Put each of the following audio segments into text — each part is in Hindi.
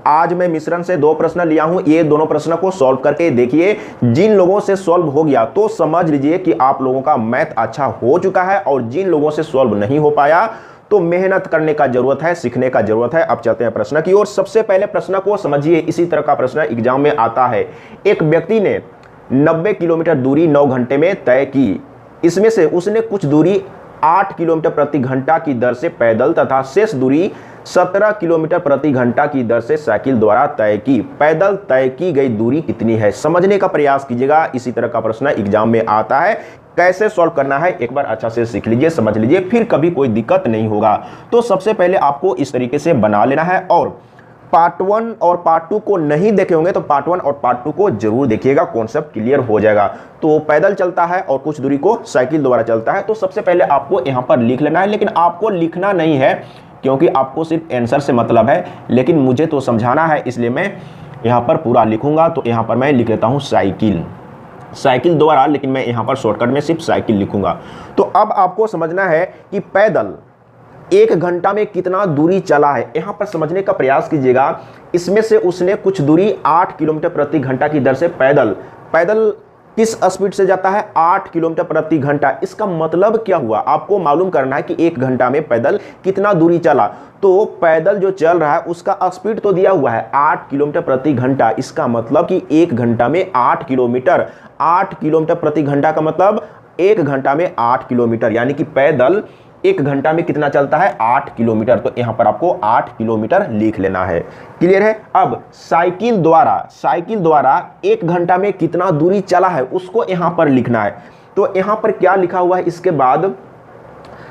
आज मैं मिश्रण से 2 प्रश्न लिया हूं, ये दोनों प्रश्न को सॉल्व करके देखिए। जिन लोगों से सॉल्व हो गया तो समझ लीजिए कि आप लोगों का मैथ अच्छा हो चुका है, और जिन लोगों से सॉल्व नहीं हो पाया तो मेहनत करने का जरूरत है, सीखने का जरूरत है। अब चलते हैं प्रश्न की ओर। सबसे पहले प्रश्न को समझिए, इसी तरह का प्रश्न एग्जाम में आता है। एक व्यक्ति ने 90 किलोमीटर दूरी 9 घंटे में तय की। इसमें से उसने कुछ दूरी 8 किलोमीटर प्रति घंटा की दर से पैदल तथा शेष दूरी 17 किलोमीटर प्रति घंटा की दर से साइकिल द्वारा तय की। पैदल तय की गई दूरी कितनी है? समझने का प्रयास कीजिएगा, इसी तरह का प्रश्न एग्जाम में आता है। कैसे सॉल्व करना है एक बार अच्छा से सीख लीजिए, समझ लीजिए, फिर कभी कोई दिक्कत नहीं होगा। तो सबसे पहले आपको इस तरीके से बना लेना है, और पार्ट 1 और पार्ट 2 को नहीं देखे होंगे तो पार्ट 1 और पार्ट 2 को जरूर देखिएगा, कॉन्सेप्ट क्लियर हो जाएगा। तो पैदल चलता है और कुछ दूरी को साइकिल द्वारा चलता है। तो सबसे पहले आपको यहाँ पर लिख लेना है, लेकिन आपको लिखना नहीं है क्योंकि आपको सिर्फ आंसर से मतलब है, लेकिन मुझे तो समझाना है, इसलिए मैं यहाँ पर पूरा लिखूंगा। तो यहाँ पर मैं लिख लेता हूँ साइकिल, साइकिल द्वारा, लेकिन मैं यहाँ पर शॉर्टकट में सिर्फ साइकिल लिखूंगा। तो अब आपको समझना है कि पैदल 1 घंटा में कितना दूरी चला है, यहाँ पर समझने का प्रयास कीजिएगा। इसमें से उसने कुछ दूरी 8 किलोमीटर प्रति घंटा की दर से पैदल किस स्पीड से जाता है? 8 किलोमीटर प्रति घंटा। इसका मतलब क्या हुआ? आपको मालूम करना है कि 1 घंटा में पैदल कितना दूरी चला। तो पैदल जो चल रहा है उसका स्पीड तो दिया हुआ है 8 किलोमीटर प्रति घंटा। इसका मतलब कि 1 घंटा में 8 किलोमीटर प्रति घंटा का मतलब 1 घंटा में 8 किलोमीटर, यानी कि पैदल 1 घंटा में कितना चलता है? 8 किलोमीटर। तो यहां पर आपको 8 किलोमीटर लिख लेना है। क्लियर है? अब साइकिल द्वारा 1 घंटा में कितना दूरी चला है उसको यहां पर लिखना है। तो यहां पर क्या लिखा हुआ है? इसके बाद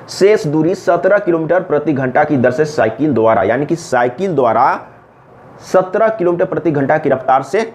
शेष दूरी 17 किलोमीटर प्रति घंटा की दर से साइकिल द्वारा, यानी कि साइकिल द्वारा 17 किलोमीटर प्रति घंटा की रफ्तार से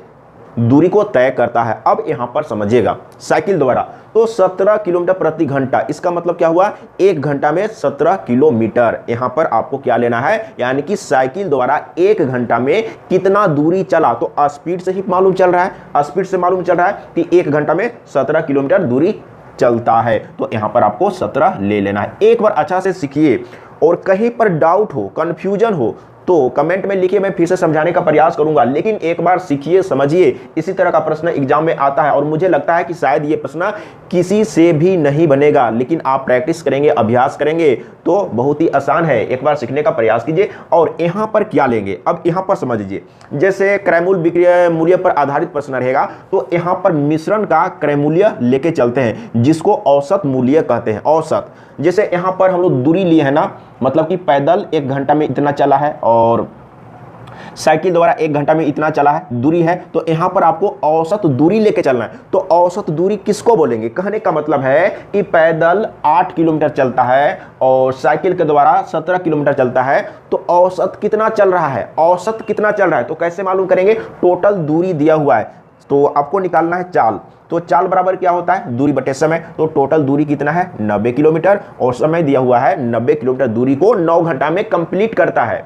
दूरी को तय करता है। अब यहां पर समझिएगा, साइकिल द्वारा तो 17 किलोमीटर प्रति घंटा, इसका मतलब क्या हुआ? 1 घंटा में 17 किलोमीटर। यहां पर आपको क्या लेना है? यानी कि साइकिल द्वारा 1 घंटा में कितना दूरी चला। तो स्पीड से ही मालूम चल रहा है, स्पीड से मालूम चल रहा है कि 1 घंटा में 17 किलोमीटर दूरी चलता है। तो यहां पर आपको 17 ले लेना है। एक बार अच्छा से सीखिए, और कहीं पर डाउट हो, कंफ्यूजन हो तो कमेंट में लिखिए, मैं फिर से समझाने का प्रयास करूंगा। लेकिन एक बार सीखिए, समझिए, इसी तरह का प्रश्न एग्जाम में आता है, और मुझे लगता है कि शायद ये प्रश्न किसी से भी नहीं बनेगा, लेकिन आप प्रैक्टिस करेंगे, अभ्यास करेंगे तो बहुत ही आसान है। एक बार सीखने का प्रयास कीजिए। और यहाँ पर क्या लेंगे, अब यहाँ पर समझ लीजिए, जैसे क्रयमूल्य विक्रय मूल्य पर आधारित प्रश्न रहेगा तो यहाँ पर मिश्रण का क्रय मूल्य लेके चलते हैं, जिसको औसत मूल्य कहते हैं। औसत, जैसे यहाँ पर हम लोग दूरी लिए है ना, मतलब कि पैदल 1 घंटा में इतना चला है और साइकिल द्वारा 1 घंटा में इतना चला है, दूरी है। तो यहां पर आपको औसत दूरी लेके चलना है। तो औसत दूरी किसको बोलेंगे? कहने का मतलब है कि पैदल 8 किलोमीटर चलता है और साइकिल के द्वारा 17 किलोमीटर चलता है, तो औसत कितना चल रहा है? औसत कितना चल रहा है तो कैसे मालूम करेंगे? टोटल दूरी दिया हुआ है तो आपको निकालना है चाल। तो चाल बराबर क्या होता है? दूरी बटे समय। तो टोटल दूरी कितना है? 90 किलोमीटर, और समय दिया हुआ है 90 किलोमीटर दूरी को 9 घंटा में कंप्लीट करता है।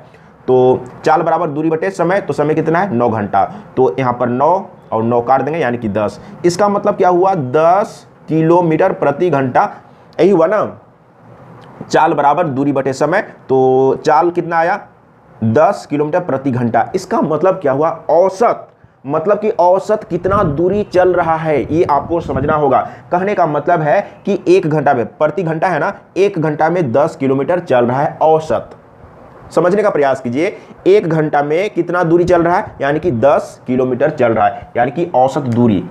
तो चाल बराबर दूरी बटे समय, तो समय कितना है? 9 घंटा। तो यहाँ पर 9 और 9 काट देंगे, यानी कि 10। इसका मतलब क्या हुआ? 10 किलोमीटर प्रति घंटा, यही हुआ ना। चाल बराबर दूरी बटे समय, तो चाल कितना आया? 10 किलोमीटर प्रति घंटा। इसका मतलब क्या हुआ? औसत, मतलब कि औसत कितना दूरी चल रहा है ये आपको समझना होगा। कहने का मतलब है कि 1 घंटा में, प्रति घंटा है ना, 1 घंटा में 10 किलोमीटर चल रहा है औसत। समझने का प्रयास कीजिए, 1 घंटा में कितना दूरी चल रहा है? यानी कि 10 किलोमीटर चल रहा है, यानी कि औसत दूरी।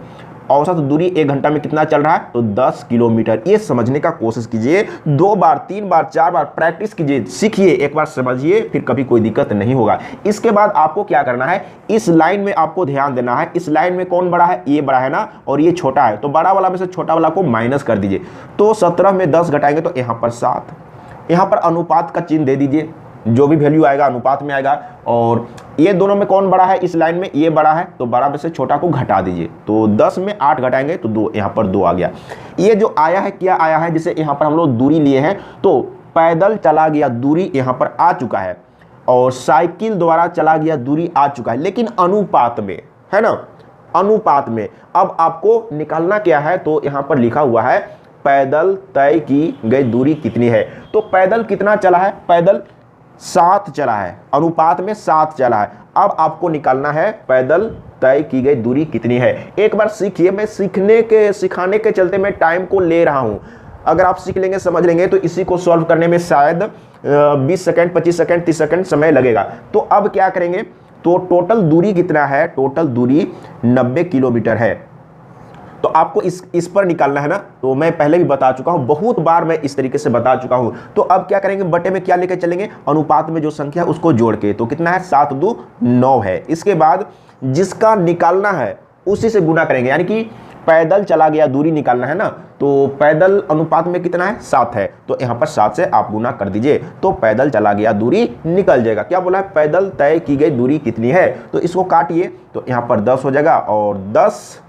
औसत दूरी 1 घंटा में कितना चल रहा है? तो 10 किलोमीटर। ये समझने का कोशिश कीजिए, 2 बार 3 बार 4 बार प्रैक्टिस कीजिए, सीखिए, एक बार समझिए, फिर कभी कोई दिक्कत नहीं होगा। इसके बाद आपको क्या करना है? इस लाइन में आपको ध्यान देना है। इस लाइन में कौन बड़ा है? ये बड़ा है ना, और ये छोटा है। तो बड़ा वाला में से छोटा वाला को माइनस कर दीजिए। तो 17 में 10 घटाएंगे तो यहाँ पर 7। यहाँ पर अनुपात का चिन्ह दे दीजिए, जो भी वैल्यू आएगा अनुपात में आएगा। और ये दोनों में कौन बड़ा है? इस लाइन में ये बड़ा है, तो बड़ा में से छोटा को घटा दीजिए। तो 10 में 8 घटाएंगे तो 2, यहाँ पर 2 आ गया। ये जो आया है क्या आया है? जैसे यहाँ पर हम लोग दूरी लिए हैं तो पैदल चला गया दूरी यहाँ पर आ चुका है, और साइकिल द्वारा चला गया दूरी आ चुका है, लेकिन अनुपात में है ना, अनुपात में। अब आपको निकालना क्या है? तो यहाँ पर लिखा हुआ है पैदल तय की गई दूरी कितनी है। तो पैदल कितना चला है? पैदल 7 चला है, अनुपात में 7 चला है। अब आपको निकालना है पैदल तय की गई दूरी कितनी है। एक बार सीखिए, मैं सिखाने के चलते मैं टाइम को ले रहा हूं। अगर आप सीख लेंगे, समझ लेंगे, तो इसी को सॉल्व करने में शायद 20 सेकंड, 25 सेकंड, 30 सेकंड समय लगेगा। तो अब क्या करेंगे, तो टोटल दूरी कितना है, टोटल दूरी 90 किलोमीटर है। तो आपको इस पर निकालना है ना, तो मैं पहले भी बता चुका हूं, बहुत बार मैं इस तरीके से बता चुका हूं। तो अब क्या करेंगे, बटे में क्या लेकर चलेंगे, अनुपात में जो संख्या है उसको जोड़ के। तो कितना है, 7 2 9 है। इसके बाद जिसका निकालना है उसी से गुना करेंगे, यानी कि पैदल चला गया दूरी निकालना है ना, तो पैदल अनुपात में कितना है, 7 है, तो यहां पर 7 से आप गुना कर दीजिए, तो पैदल चला गया दूरी निकल जाएगा। क्या बोला है, पैदल तय की गई दूरी कितनी है, तो इसको काटिए, तो यहां पर 10 हो जाएगा, और 10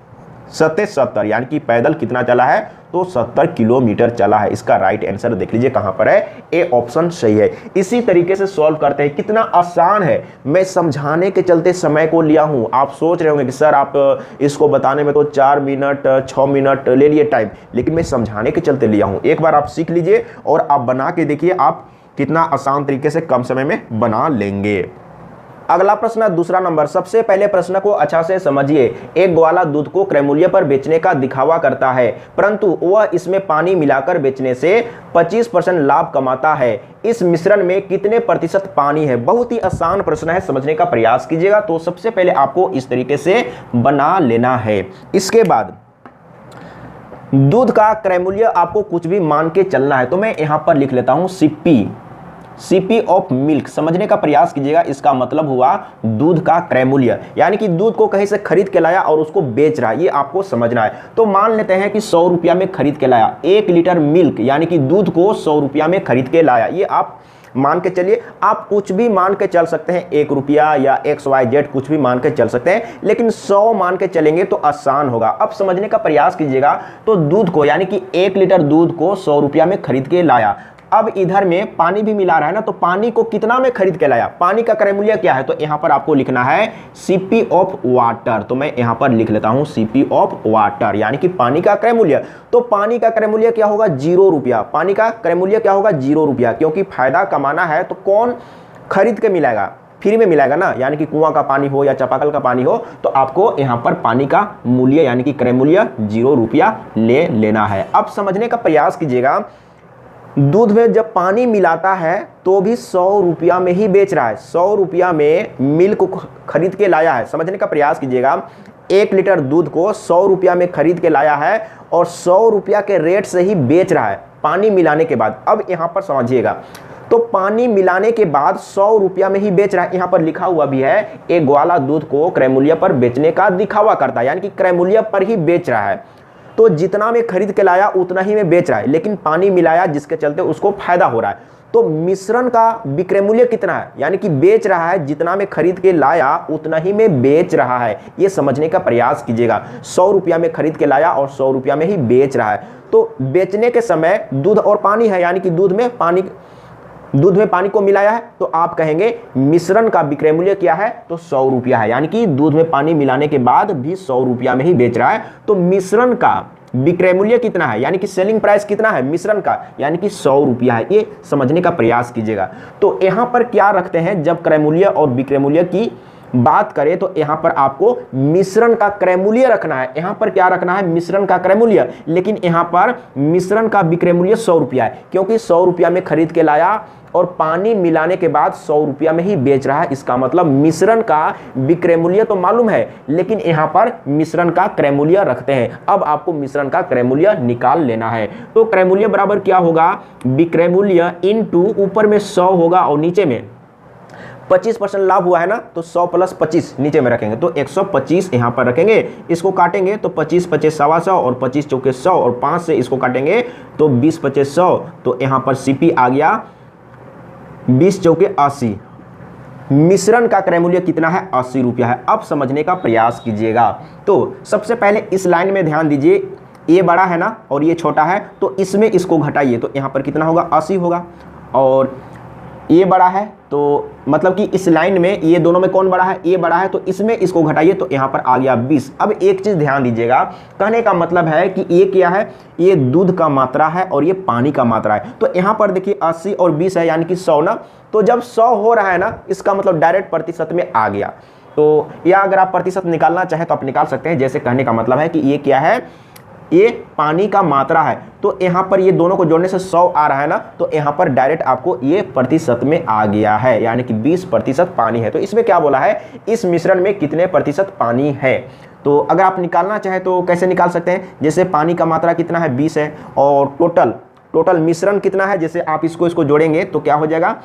7 70, यानी कि पैदल कितना चला है, तो 70 किलोमीटर चला है। इसका राइट आंसर देख लीजिए कहां पर है, ए ऑप्शन सही है। इसी तरीके से सॉल्व करते हैं, कितना आसान है। मैं समझाने के चलते समय को लिया हूं। आप सोच रहे होंगे कि सर आप इसको बताने में तो 4 मिनट 6 मिनट ले लिए टाइम, लेकिन मैं समझाने के चलते लिया हूं। एक बार आप सीख लीजिए और आप बना के देखिए, आप कितना आसान तरीके से कम समय में बना लेंगे। अगला प्रश्न, दूसरा नंबर। सबसे पहले प्रश्न को अच्छा से समझिए। एक ग्वाला दूध को क्रय मूल्य पर बेचने का दिखावा करता है, परंतु वह इसमें पानी मिलाकर बेचने से 25% लाभ कमाता है। इस मिश्रण में कितने प्रतिशत पानी है। बहुत ही आसान प्रश्न है, समझने का प्रयास कीजिएगा। तो सबसे पहले आपको इस तरीके से बना लेना है। इसके बाद दूध का क्रय मूल्य आपको कुछ भी मान के चलना है, तो मैं यहां पर लिख लेता हूं सीपी ऑफ मिल्क। समझने का प्रयास कीजिएगा, इसका मतलब हुआ दूध का क्रय मूल्य, यानी कि दूध को कहीं से खरीद के लाया और उसको बेच रहा है, ये आपको समझना है। तो मान लेते हैं कि 100 रुपया में खरीद के लाया, 1 लीटर मिल्क यानी कि दूध को 100 रुपया में खरीद के लाया, ये आप मान के चलिए। आप कुछ भी मान के चल सकते हैं, 1 रुपया या XYZ कुछ भी मान के चल सकते हैं, लेकिन 100 मान के चलेंगे तो आसान होगा। अब समझने का प्रयास कीजिएगा, तो दूध को यानी कि 1 लीटर दूध को 100 रुपया में खरीद के लाया। अब इधर में पानी भी मिला रहा है ना, तो पानी को कितना में खरीद के लाया, पानी का क्रय मूल्य क्या है, तो यहां पर आपको लिखना है सीपी ऑफ वाटर। तो मैं यहां पर लिख लेता हूं सीपी ऑफ वाटर, यानी कि पानी का क्रय मूल्य। तो पानी का क्रय मूल्य क्या होगा, 0 रुपया। पानी का क्रय मूल्य क्या होगा, 0 रुपया, क्योंकि फायदा कमाना है तो कौन खरीद के मिलाएगा, फ्री में मिलाएगा ना, यानी कि कुआं का पानी हो या चापाकल का पानी हो, तो आपको यहां पर पानी का मूल्य यानी कि क्रय मूल्य 0 रुपया ले लेना है। अब समझने का प्रयास कीजिएगा, दूध में जब पानी मिलाता है तो भी 100 रुपया में ही बेच रहा है, 100 रुपया में मिल्क खरीद के लाया है। समझने का प्रयास कीजिएगा, 1 लीटर दूध को 100 रुपया में खरीद के लाया है और 100 रुपया के रेट से ही बेच रहा है पानी मिलाने के बाद। अब यहां पर समझिएगा, तो पानी मिलाने के बाद 100 रुपया में ही बेच रहा है। यहां पर लिखा हुआ भी है, एक ग्वाला दूध को क्रय मूल्य पर बेचने का दिखावा करता है, यानी कि क्रय मूल्य पर ही बेच रहा है। तो जितना में खरीद के लाया उतना ही में बेच रहा है, लेकिन पानी मिलाया जिसके चलते उसको फायदा हो रहा है। तो मिश्रण का विक्रय मूल्य कितना है, यानी कि बेच रहा है जितना में खरीद के लाया उतना ही में बेच रहा है, ये समझने का प्रयास कीजिएगा। 100 रुपया में खरीद के लाया और 100 रुपया में ही बेच रहा है। तो बेचने के समय दूध और पानी है, यानी कि दूध में पानी को मिलाया है, तो आप कहेंगे मिश्रण का विक्रय मूल्य क्या है, तो 100 रुपया है, यानी कि दूध में पानी मिलाने के बाद भी 100 रुपया में ही बेच रहा है। तो मिश्रण का विक्रय मूल्य कितना है, यानी कि सेलिंग प्राइस कितना है मिश्रण का, यानी कि 100 रुपया है, ये समझने का प्रयास कीजिएगा। तो यहां पर क्या रखते हैं, जब क्रय मूल्य और विक्रय मूल्य की बात करें तो यहां पर आपको मिश्रण का क्रय मूल्य रखना है। यहां पर क्या रखना है, मिश्रण का क्रय मूल्य, लेकिन यहां पर मिश्रण का विक्रय मूल्य 100 रुपया है, क्योंकि 100 रुपया में खरीद के लाया और पानी मिलाने के बाद 100 रुपया में ही बेच रहा है। इसका मतलब मिश्रण का विक्रय मूल्य तो मालूम है, लेकिन यहां पर मिश्रण का क्रय मूल्य रखते हैं। अब आपको मिश्रण का क्रय मूल्य निकाल लेना है। तो क्रय मूल्य बराबर क्या होगा, विक्रय मूल्य इनटू ऊपर में 100 होगा और नीचे में 25% लाभ हुआ है ना, तो 100 प्लस 25 नीचे में रखेंगे, तो 125 यहां पर रखेंगे। इसको काटेंगे तो 25 25 सवा 100 और 25 चौके 100 और 5 से इसको काटेंगे तो 20 25 100, तो यहां पर सीपी आ गया 20 चौके 80। मिश्रण का क्रय मूल्य कितना है, 80 रुपया है। अब समझने का प्रयास कीजिएगा। तो सबसे पहले इस लाइन में ध्यान दीजिए, ये बड़ा है ना और ये छोटा है, तो इसमें इसको घटाइए, तो यहां पर कितना होगा, 80 होगा। और ए बड़ा है, तो मतलब कि इस लाइन में ये दोनों में कौन बड़ा है, ए बड़ा है, तो इसमें इसको घटाइए तो यहाँ पर आ गया 20। अब एक चीज़ ध्यान दीजिएगा, कहने का मतलब है कि ये क्या है, ये दूध का मात्रा है और ये पानी का मात्रा है। तो यहाँ पर देखिए 80 और 20 है यानी कि 100 ना, तो जब 100 हो रहा है ना, इसका मतलब डायरेक्ट प्रतिशत में आ गया। तो या अगर आप प्रतिशत निकालना चाहें तो आप निकाल सकते हैं। जैसे कहने का मतलब है कि ये क्या है, ये पानी का मात्रा है, तो यहाँ पर ये दोनों को जोड़ने से 100 आ रहा है ना, तो यहाँ पर डायरेक्ट आपको ये प्रतिशत में आ गया है, यानी कि 20% पानी है। तो इसमें क्या बोला है, इस मिश्रण में कितने प्रतिशत पानी है। तो अगर आप निकालना चाहें तो कैसे निकाल सकते हैं, जैसे पानी का मात्रा कितना है 20 है और टोटल मिश्रण कितना है, जैसे आप इसको जोड़ेंगे तो क्या हो जाएगा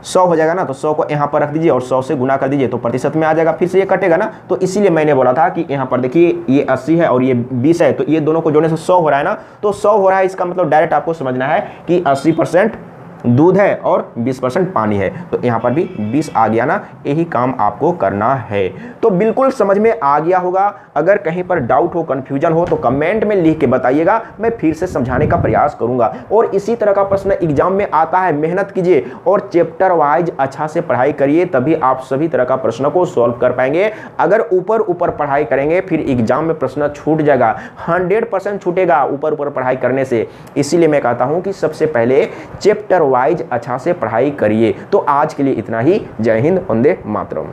100 हो जाएगा ना, तो 100 को यहाँ पर रख दीजिए और 100 से गुना कर दीजिए तो प्रतिशत में आ जाएगा, फिर से ये कटेगा ना। तो इसीलिए मैंने बोला था कि यहाँ पर देखिए ये 80 है और ये 20 है, तो ये दोनों को जोड़ने से 100 हो रहा है ना, तो 100 हो रहा है, इसका मतलब डायरेक्ट आपको समझना है कि 80% दूध है और 20% पानी है। तो यहाँ पर भी 20 आ गया ना, यही काम आपको करना है। तो बिल्कुल समझ में आ गया होगा। अगर कहीं पर डाउट हो, कंफ्यूजन हो तो कमेंट में लिख के बताइएगा, मैं फिर से समझाने का प्रयास करूंगा। और इसी तरह का प्रश्न एग्जाम में आता है, मेहनत कीजिए और चैप्टर वाइज अच्छा से पढ़ाई करिए, तभी आप सभी तरह का प्रश्न को सॉल्व कर पाएंगे। अगर ऊपर पढ़ाई करेंगे फिर एग्जाम में प्रश्न छूट जाएगा, 100% छूटेगा ऊपर पढ़ाई करने से। इसीलिए मैं कहता हूं कि सबसे पहले चैप्टर वाइज अच्छा से पढ़ाई करिए। तो आज के लिए इतना ही। जय हिंद, वंदे मातरम।